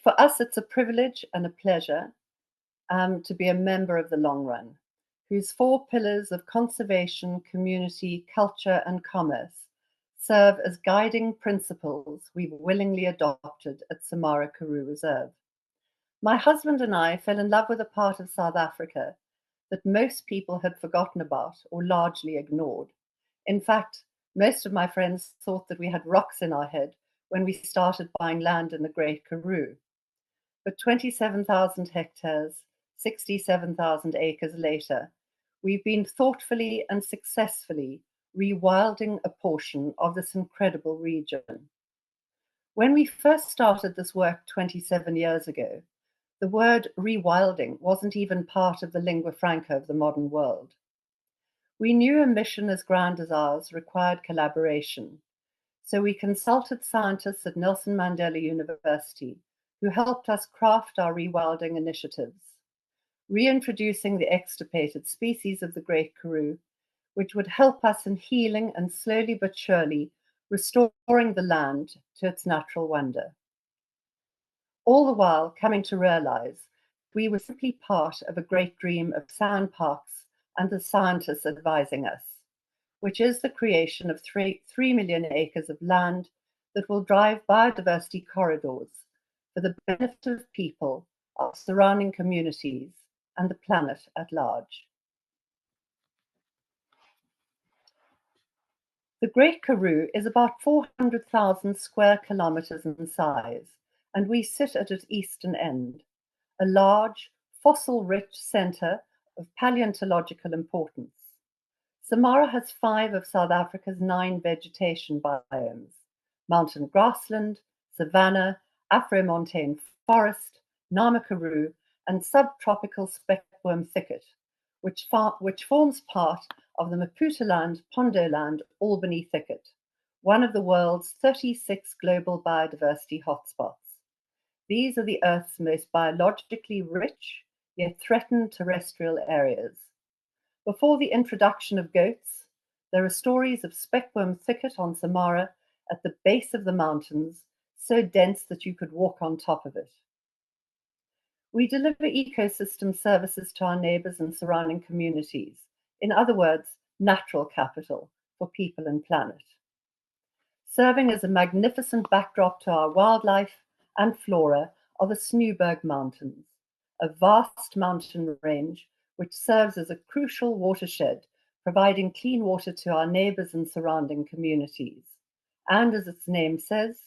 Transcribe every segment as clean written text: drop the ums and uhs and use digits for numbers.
For us, it's a privilege and a pleasure to be a member of the Long Run, whose four pillars of conservation, community, culture, and commerce serve as guiding principles we've willingly adopted at Samara Karoo Reserve. My husband and I fell in love with a part of South Africa that most people had forgotten about or largely ignored. In fact, most of my friends thought that we had rocks in our head when we started buying land in the Great Karoo. But 27,000 hectares, 67,000 acres later, we've been thoughtfully and successfully rewilding a portion of this incredible region. When we first started this work 27 years ago, the word rewilding wasn't even part of the lingua franca of the modern world. We knew a mission as grand as ours required collaboration, so we consulted scientists at Nelson Mandela University who helped us craft our rewilding initiatives, reintroducing the extirpated species of the Great Karoo, which would help us in healing and slowly but surely restoring the land to its natural wonder. All the while coming to realize we were simply part of a great dream of sand parks and the scientists advising us, which is the creation of 3 million acres of land that will drive biodiversity corridors for the benefit of people, of surrounding communities, and the planet at large. The Great Karoo is about 400,000 square kilometers in size, and we sit at its eastern end, a large, fossil-rich center of paleontological importance. Samara has 5 of South Africa's 9 vegetation biomes: mountain grassland, savanna, Afro-montane forest, Nama Karoo, and subtropical speckworm thicket, which forms part of the Maputaland Pondoland Albany thicket, one of the world's 36 global biodiversity hotspots. These are the Earth's most biologically rich, yet threatened terrestrial areas. Before the introduction of goats, there are stories of speckworm thicket on Samara at the base of the mountains, so dense that you could walk on top of it. We deliver ecosystem services to our neighbors and surrounding communities. In other words, natural capital for people and planet. Serving as a magnificent backdrop to our wildlife and flora are the Snowberg Mountains, a vast mountain range which serves as a crucial watershed, providing clean water to our neighbors and surrounding communities. And as its name says,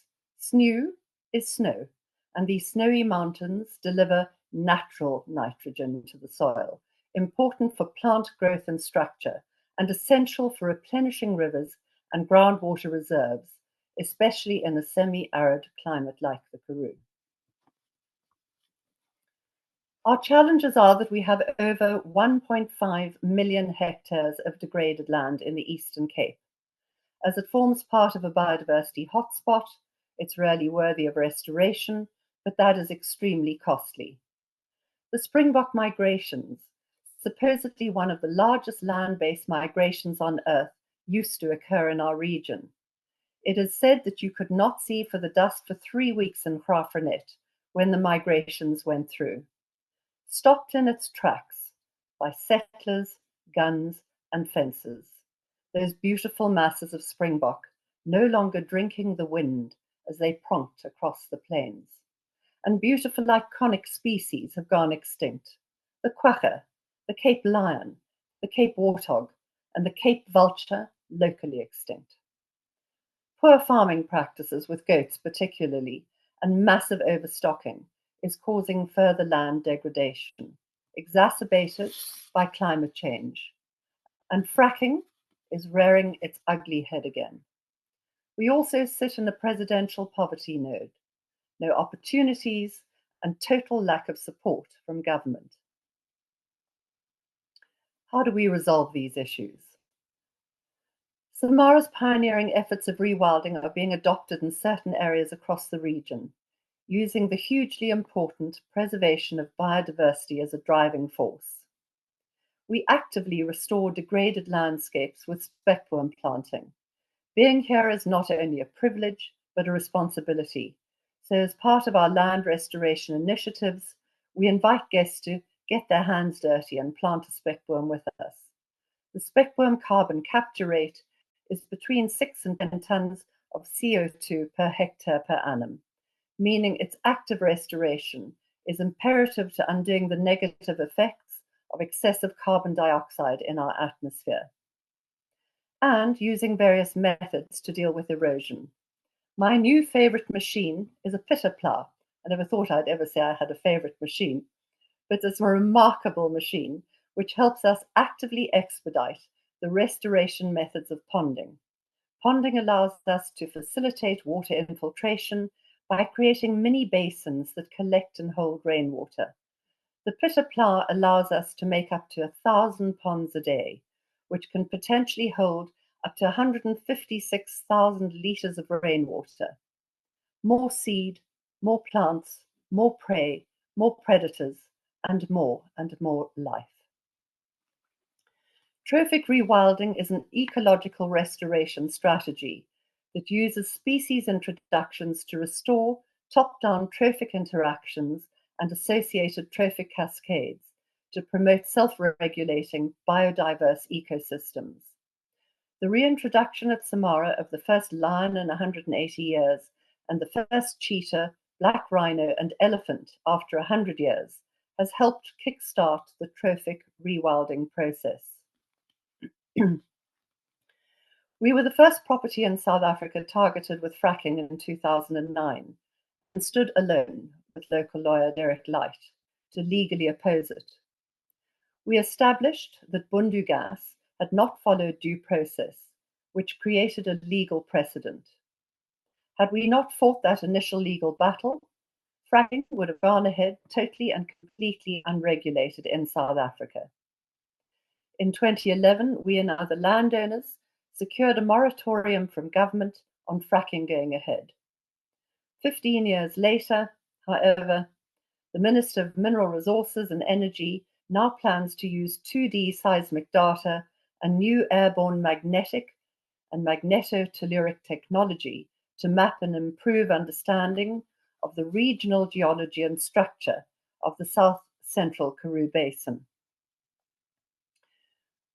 snow is snow, and these snowy mountains deliver natural nitrogen to the soil, important for plant growth and structure, and essential for replenishing rivers and groundwater reserves, especially in a semi-arid climate like the Karoo. Our challenges are that we have over 1.5 million hectares of degraded land in the Eastern Cape. As it forms part of a biodiversity hotspot, it's rarely worthy of restoration, but that is extremely costly. The Springbok migrations, supposedly one of the largest land-based migrations on Earth, used to occur in our region. It is said that you could not see for the dust for 3 weeks in Graaff-Reinet when the migrations went through. Stopped in its tracks by settlers, guns, and fences. Those beautiful masses of springbok no longer drinking the wind as they pronked across the plains. And beautiful iconic species have gone extinct. The quagga, the Cape lion, the Cape warthog, and the Cape vulture, locally extinct. Poor farming practices with goats particularly, and massive overstocking is causing further land degradation, exacerbated by climate change. And fracking is rearing its ugly head again. We also sit in a presidential poverty node, no opportunities, and total lack of support from government. How do we resolve these issues? Samara's pioneering efforts of rewilding are being adopted in certain areas across the region, using the hugely important preservation of biodiversity as a driving force. We actively restore degraded landscapes with speckworm planting. Being here is not only a privilege, but a responsibility. So, as part of our land restoration initiatives, we invite guests to get their hands dirty and plant a speckworm with us. The speckworm carbon capture rate is between 6 and 10 tons of CO2 per hectare per annum, meaning its active restoration is imperative to undoing the negative effects of excessive carbon dioxide in our atmosphere, and using various methods to deal with erosion. My new favorite machine is a pitter plough. I never thought I'd ever say I had a favorite machine, but it's a remarkable machine which helps us actively expedite the restoration methods of ponding. Ponding allows us to facilitate water infiltration by creating mini basins that collect and hold rainwater. The pitter plough allows us to make up to 1,000 ponds a day, which can potentially hold up to 156,000 litres of rainwater. More seed, more plants, more prey, more predators, and more life. Trophic rewilding is an ecological restoration strategy that uses species introductions to restore top-down trophic interactions and associated trophic cascades to promote self-regulating biodiverse ecosystems. The reintroduction at Samara of the first lion in 180 years and the first cheetah, black rhino, and elephant after 100 years has helped kickstart the trophic rewilding process. We were the first property in South Africa targeted with fracking in 2009 and stood alone with local lawyer Derek Light to legally oppose it. We established that Bundu gas had not followed due process, which created a legal precedent. Had we not fought that initial legal battle, fracking would have gone ahead totally and completely unregulated in South Africa. In 2011, we and other landowners secured a moratorium from government on fracking going ahead. 15 years later, however, the Minister of Mineral Resources and Energy now plans to use 2D seismic data and new airborne magnetic and magnetotelluric technology to map and improve understanding of the regional geology and structure of the South Central Karoo Basin.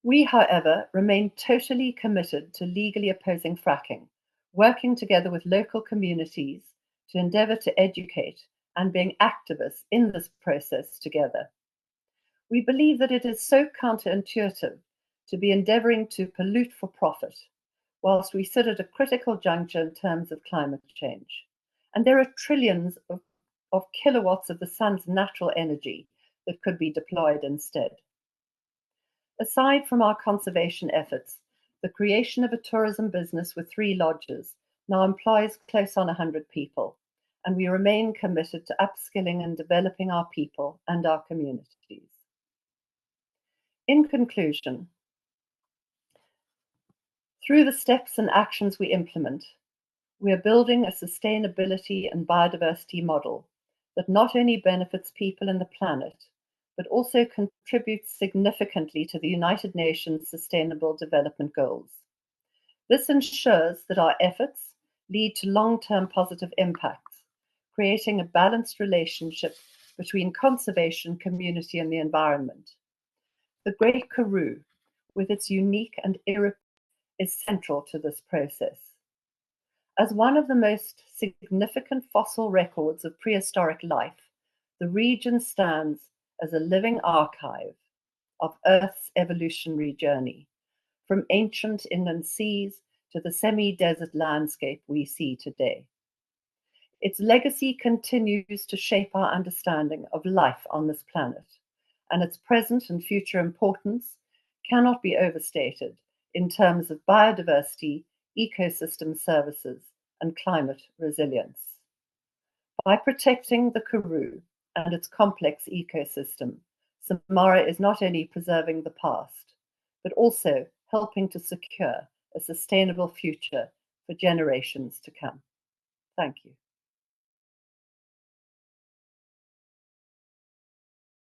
We, however, remain totally committed to legally opposing fracking, working together with local communities to endeavour to educate and being activists in this process together. We believe that it is so counterintuitive to be endeavouring to pollute for profit, whilst we sit at a critical juncture in terms of climate change. And there are trillions of kilowatts of the sun's natural energy that could be deployed instead. Aside from our conservation efforts, the creation of a tourism business with 3 lodges now employs close on 100 people, and we remain committed to upskilling and developing our people and our communities. In conclusion, through the steps and actions we implement, we are building a sustainability and biodiversity model that not only benefits people and the planet, but also contributes significantly to the United Nations Sustainable Development Goals. This ensures that our efforts lead to long-term positive impacts, creating a balanced relationship between conservation, community, and the environment. The Great Karoo, with its unique and is central to this process. As one of the most significant fossil records of prehistoric life, the region stands as a living archive of Earth's evolutionary journey, from ancient inland seas to the semi-desert landscape we see today. Its legacy continues to shape our understanding of life on this planet, and its present and future importance cannot be overstated in terms of biodiversity, ecosystem services, and climate resilience. By protecting the Karoo and its complex ecosystem, Samara is not only preserving the past, but also helping to secure a sustainable future for generations to come. Thank you.